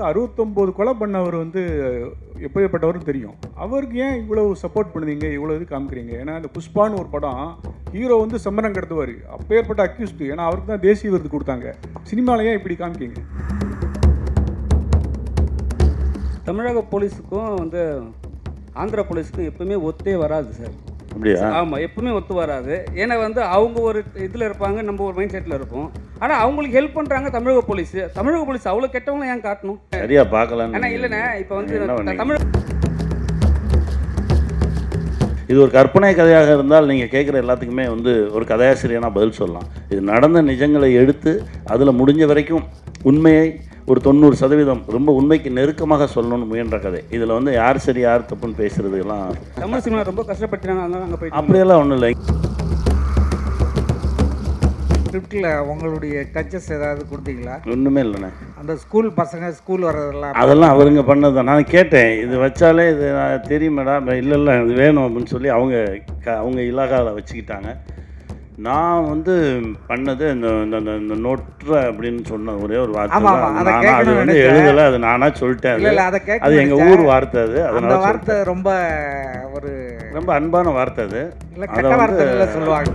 69 கொலை பண்ணவர் வந்து எப்படிப்பட்டவரும் தெரியும். அவருக்கு ஏன் இவ்வளவு சப்போர்ட் பண்ணுவீங்க, இவ்வளோ இது காமிக்கிறீங்க? ஏன்னா இந்த புஷ்பான்னு ஒரு படம் ஹீரோ வந்து சம்மரம் கடத்துவார், அப்பேற்பட்ட அக்யூஸ்டு. ஏன்னா அவருக்கு தான் தேசிய விருது கொடுத்தாங்க. சினிமாவில் ஏன் இப்படி காமிக்கிங்க? தமிழக போலீஸுக்கும் வந்து ஆந்திர போலீஸுக்கும் எப்பவுமே ஒத்தே வராது சார். அப்படியா? ஆமாம், எப்பவுமே ஒத்து வராது. ஏன்னா வந்து அவங்க ஒரு இதில் இருப்பாங்க, நம்ம ஒரு மைண்ட் செட்டில் இருப்போம். ஆனால் அவங்களுக்கு ஹெல்ப் பண்ணுறாங்க தமிழக போலீஸ். தமிழக போலீஸ் அவ்வளோ கெட்டவங்களும் ஏன் காட்டணும்? சரியா பார்க்கலாம். ஆனால் இல்லைண்ணே, இப்போ வந்து தமிழ் இது ஒரு கற்பனை கதையாக இருந்தால் நீங்கள் கேட்குற எல்லாத்துக்குமே வந்து ஒரு கதையாசிரியனா பதில் சொல்லலாம். இது நடந்த நிஜங்களை எடுத்து அதில் முடிஞ்ச வரைக்கும் உண்மையை ஒரு 90% ரொம்ப உண்மைக்கு நெருக்கமாக சொல்லணும்னு முயன்ற கதை. இதில் வந்து யார் சரி யார் தப்புன்னு பேசுறதுலாம் தமிழ் சினிமா ரொம்ப கஷ்டப்பட்டுறாங்க. அதனால அங்கே போய் அப்படியெல்லாம் ஒன்றும் இல்லை. ஸ்கிரிப்டில் உங்களுடைய டச்சஸ் ஏதாவது கொடுத்தீங்களா? ஒன்றுமே இல்லைண்ணே. அந்த ஸ்கூல் பசங்க ஸ்கூல் வர்றதெல்லாம் அதெல்லாம் அவருங்க பண்ணது தான். நான் கேட்டேன், இது வச்சாலே இது தெரியும் மேடம், இல்லை இது வேணும் அப்படின்னு சொல்லி அவங்க இலாகாவில் வச்சுக்கிட்டாங்க. நான் வந்து பண்ணது இந்த நோட்ற அப்படின்னு சொன்ன ஒரே ஒரு வார்த்தை தான். அது வந்து எழுதலை, அது நானாக சொல்லிட்டேன். அது எங்கள் ஊர் வார்த்தை. அது அதனால வார்த்தை ரொம்ப அன்பான வார்த்தை. அது சொல்லுவாங்க.